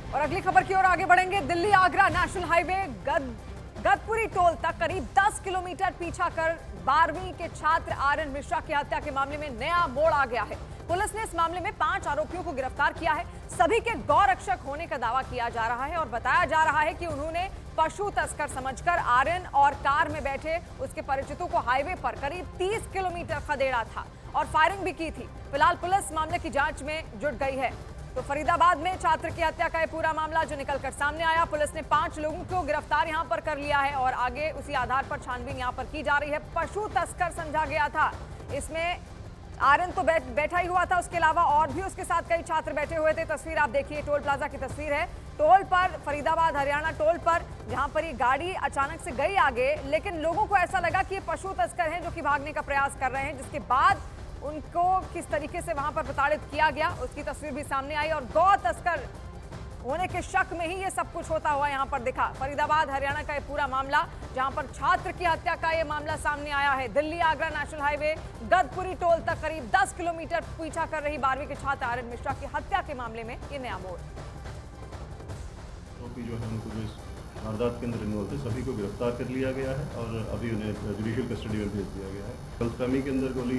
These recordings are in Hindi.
और अगली खबर की ओर आगे बढ़ेंगे। Delhi Agra national highway Gadpuri toll तक करीब 10 किलोमीटर पीछा कर 12वीं के छात्र आर्यन मिश्रा की हत्या के मामले में नया मोड़ आ गया है। पुलिस ने इस मामले में 5 आरोपियों को गिरफ्तार किया है। सभी के गौरक्षक होने का दावा किया जा रहा है और बताया जा रहा है कि उन्होंने पशु तस्कर समझकर आर्यन और कार में बैठे उसके परिचितों को हाईवे पर करीब 30 किलोमीटर खदेड़ा था और फायरिंग भी की थी। फिलहाल पुलिस मामले की जांच में जुट गई है। तो फरीदाबाद में छात्र की हत्या का यह पूरा मामला जो निकलकर सामने आया, पुलिस ने 5 लोगों को गिरफ्तार यहां पर कर लिया है और आगे उसी आधार पर छानबीन यहां पर की जा रही है। पशु तस्कर समझा गया था, इसमें आर्यन तो बैठा ही हुआ था, उसके अलावा और भी उसके साथ कई छात्र बैठे हुए थे। तस्वीर आप देखिए, टोल प्लाजा की तस्वीर है। टोल पर फरीदाबाद हरियाणा टोल पर जहां पर ये गाड़ी अचानक से गई आगे, लेकिन लोगों को ऐसा लगा कि ये पशु तस्कर हैं जो कि भागने का प्रयास कर रहे हैं, जिसके बाद उनको किस तरीके से वहां पर प्रताड़ित किया गया उसकी तस्वीर भी सामने आई और गौ तस्कर होने के शक में ही ये सब कुछ होता हुआ यहां पर दिखा। फरीदाबाद हरियाणा का ये पूरा मामला जहां पर छात्र की हत्या का ये मामला सामने आया है। Delhi Agra national highway Gadpuri toll तक करीब 10 किलोमीटर पीछा कर रही 12वीं के छात्र आर्यन मिश्रा की हत्या के मामले में ये नया मोड़। जो है उनको जो इस वारदात के अंदर इन्वॉल्व थे सभी को गिरफ्तार कर लिया गया है और अभी उन्हें जुडिशियल कस्टडी में भेज दिया गया है। गलतफहमी के अंदर गोली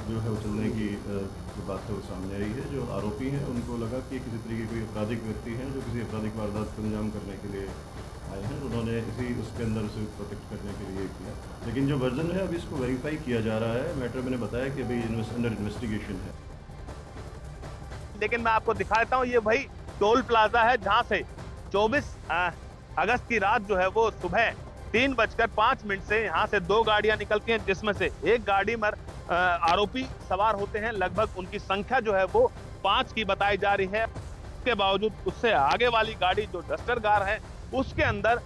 जो है उछलने की जो बात है वो सामने आई है। जो आरोपी हैं उनको लगा कि किसी तरीके कोई आपराधिक व्यक्ति हैं जो किसी आपराधिक वारदात को अंजाम करने के लिए आए हैं, उन्होंने इसी उसके अंदर से प्रोटेक्ट करने के लिए किया। लेकिन जो वर्जन है अभी इसको वेरीफाई किया जा रहा है। मैटर मैंने बताया कि अभी अंडर इन्वेस्टिगेशन है। लेकिन मैं आपको दिखा देता हूँ, ये वही टोल प्लाजा है जहाँ से 24 अगस्त की रात जो है वो सुबह 3:05 से यहाँ से 2 गाड़ियां निकलती हैं, जिसमें से एक गाड़ी में आरोपी सवार होते हैं। लगभग उनकी संख्या जो है वो 5 की बताई जा रही है। उसके बावजूद उससे आगे वाली गाड़ी जो डस्टर कार है उसके अंदर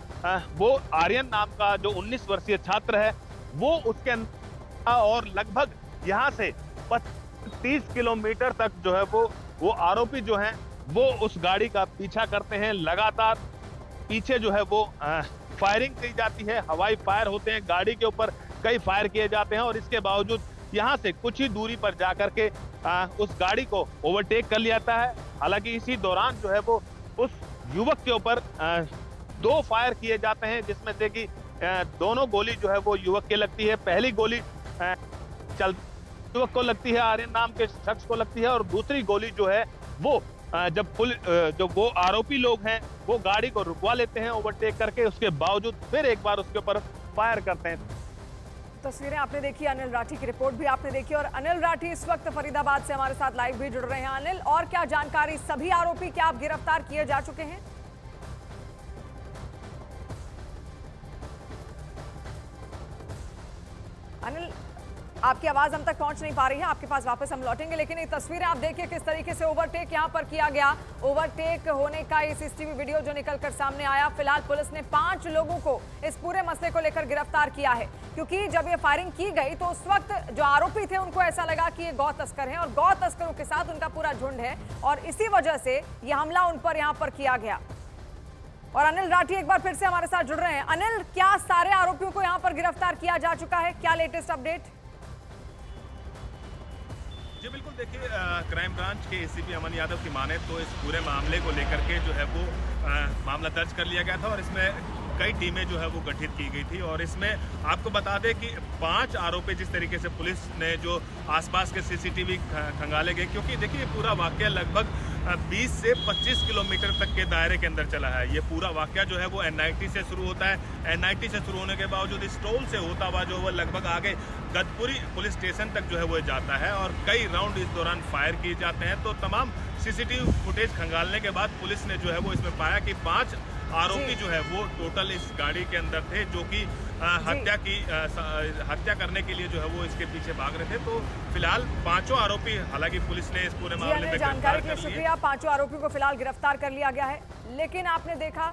वो आर्यन नाम का जो 19 वर्षीय छात्र है वो उसके अंदर और लगभग यहाँ से 30 किलोमीटर तक जो है वो आरोपी जो है वो उस गाड़ी का पीछा करते हैं। लगातार पीछे जो है वो फायरिंग की जाती है, हवाई फायर होते हैं, गाड़ी के ऊपर कई फायर किए जाते हैं और इसके बावजूद यहाँ से कुछ ही दूरी पर जाकर के उस गाड़ी को ओवरटेक कर लिया जाता है। हालांकि इसी दौरान जो है वो उस युवक के ऊपर 2 फायर किए जाते हैं, जिसमें से कि दोनों गोली जो है वो युवक के लगती है। पहली गोली युवक को लगती है, आर्यन नाम के शख्स को लगती है और दूसरी गोली जो है वो जो वो आरोपी लोग हैं वो गाड़ी को रुकवा लेते हैं ओवरटेक करके, उसके बावजूद फिर एक बार उसके ऊपर फायर करते हैं। तस्वीरें आपने देखी, अनिल राठी की रिपोर्ट भी आपने देखी और अनिल राठी इस वक्त फरीदाबाद से हमारे साथ लाइव भी जुड़ रहे हैं। अनिल, और क्या जानकारी, सभी आरोपी क्या आप गिरफ्तार किए जा चुके हैं? अनिल, आपकी आवाज हम तक पहुंच नहीं पा रही है, आपके पास वापस हम लौटेंगे, लेकिन ये तस्वीरें आप देखिए किस तरीके से ओवरटेक यहां पर किया गया। ओवरटेक होने का ये सीसीटीवी वीडियो जो निकलकर सामने आया। फिलहाल पुलिस ने 5 लोगों को इस पूरे मसले को लेकर गिरफ्तार किया है, क्योंकि जब ये फायरिंग की गई तो उस वक्त जो आरोपी थे उनको ऐसा लगा कि ये गौ तस्कर हैं और गौ तस्करों के साथ उनका पूरा झुंड है और इसी वजह से ये हमला उन पर यहाँ पर किया गया। और अनिल राठी एक बार फिर से हमारे साथ जुड़ रहे हैं। अनिल, क्या सारे आरोपियों को यहाँ पर गिरफ्तार किया जा चुका है? क्या लेटेस्ट अपडेट? जी बिल्कुल, देखिए क्राइम ब्रांच के एसीपी अमन यादव की माने तो इस पूरे मामले को लेकर के जो है वो मामला दर्ज कर लिया गया था और इसमें कई टीमें जो है वो गठित की गई थी और इसमें आपको बता दें कि 5 आरोपी जिस तरीके से पुलिस ने जो आसपास के सीसीटीवी खंगाले गए, क्योंकि देखिए पूरा वाकया लगभग 20 से 25 किलोमीटर तक के दायरे के अंदर चला है। ये पूरा वाकया जो है वो NIT से शुरू होता है। NIT से शुरू होने के बावजूद इस टोल से होता हुआ जो वो लगभग आगे गदपुरी पुलिस स्टेशन तक जो है वो जाता है और कई राउंड इस दौरान फायर किए जाते हैं। तो तमाम सीसीटीवी फुटेज खंगालने के बाद पुलिस ने जो है वो इसमें पाया कि 5 आरोपी जो है वो टोटल इस गाड़ी के अंदर थे, जो कि हत्या करने के लिए जो है वो इसके पीछे भाग रहे थे। तो फिलहाल 5 आरोपी, हालांकि पुलिस ने इस पूरे मामले में जानकारी के लिए शुक्रिया। 5 आरोपियों को फिलहाल गिरफ्तार कर लिया गया है। लेकिन आपने देखा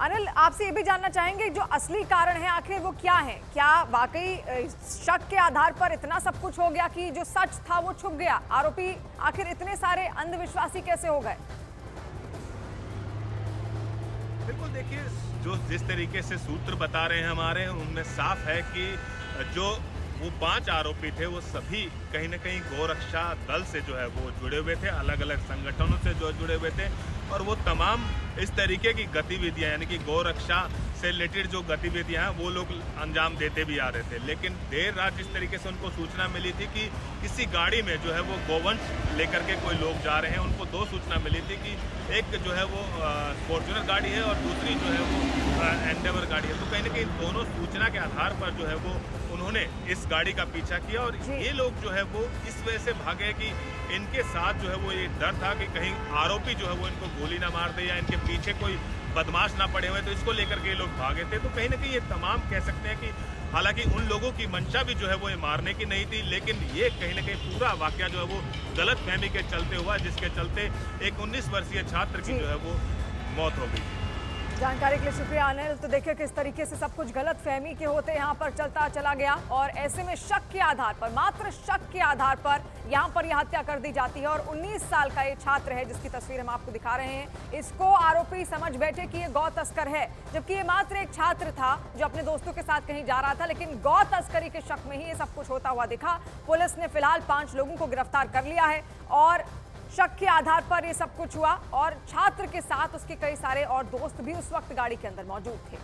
अनिल, आपसे ये भी जानना चाहेंगे जो असली कारण है आखिर वो क्या है? क्या वाकई शक के आधार पर इतना सब कुछ हो गया कि जो सच था वो छुप गया? आरोपी आखिर इतने सारे अंधविश्वासी कैसे हो गए? बिल्कुल, देखिए जिस तरीके से सूत्र बता रहे हैं हमारे, उनमें साफ है कि जो वो 5 आरोपी थे, वो सभी कहीं न कहीं गोरक्षा दल से जो है वो जुड़े हुए थे, अलग-अलग संगठनों से जो जुड़े हुए थे और वो तमाम इस तरीके की गतिविधियां यानी कि गोरक्षा से रिलेटेड जो गतिविधियां हैं वो लोग अंजाम देते भी आ रहे थे। लेकिन देर रात जिस तरीके से उनको सूचना मिली थी कि किसी गाड़ी में जो है वो गोवंश लेकर के कोई लोग जा रहे हैं, उनको 2 सूचना मिली थी कि एक जो है वो फॉर्च्यूनर गाड़ी है और दूसरी जो है वो एंडेवर गाड़ी है। तो कहीं न कहीं दोनों सूचना के आधार पर जो है वो उन्होंने इस गाड़ी का पीछा किया और ये लोग जो है वो इस वजह से भागे कि इनके साथ जो है वो ये डर था कि कहीं आरोपी जो है वो इनको गोली ना मार दे या इनके पीछे कोई बदमाश ना पड़े हुए, तो इसको लेकर के ये लोग भागे थे। तो कहीं ना कहीं ये तमाम कह सकते हैं कि हालांकि उन लोगों की मंशा भी जो है वो ये मारने की नहीं थी, लेकिन ये कहीं ना कहीं पूरा वाकया जो है वो गलतफहमी के चलते हुआ, जिसके चलते एक 19 वर्षीय छात्र की जो है वो मौत हो गई। जानकारी के लिए शुक्रिया अनिल। तो देखिए किस तरीके से सब कुछ गलत फहमी के होते यहाँ पर चलता चला गया और ऐसे में शक के आधार पर, मात्र शक के आधार पर यहाँ पर यह हत्या कर दी जाती है और 19 साल का ये छात्र है जिसकी तस्वीर हम आपको दिखा रहे हैं, इसको आरोपी समझ बैठे कि ये गौ तस्कर है, जबकि ये मात्र एक छात्र था जो अपने दोस्तों के साथ कहीं जा रहा था, लेकिन गौ तस्करी के शक में ही ये सब कुछ होता हुआ दिखा। पुलिस ने फिलहाल 5 लोगों को गिरफ्तार कर लिया है और शक के आधार पर ये सब कुछ हुआ और छात्र के साथ उसके कई सारे और दोस्त भी उस वक्त गाड़ी के अंदर मौजूद थे।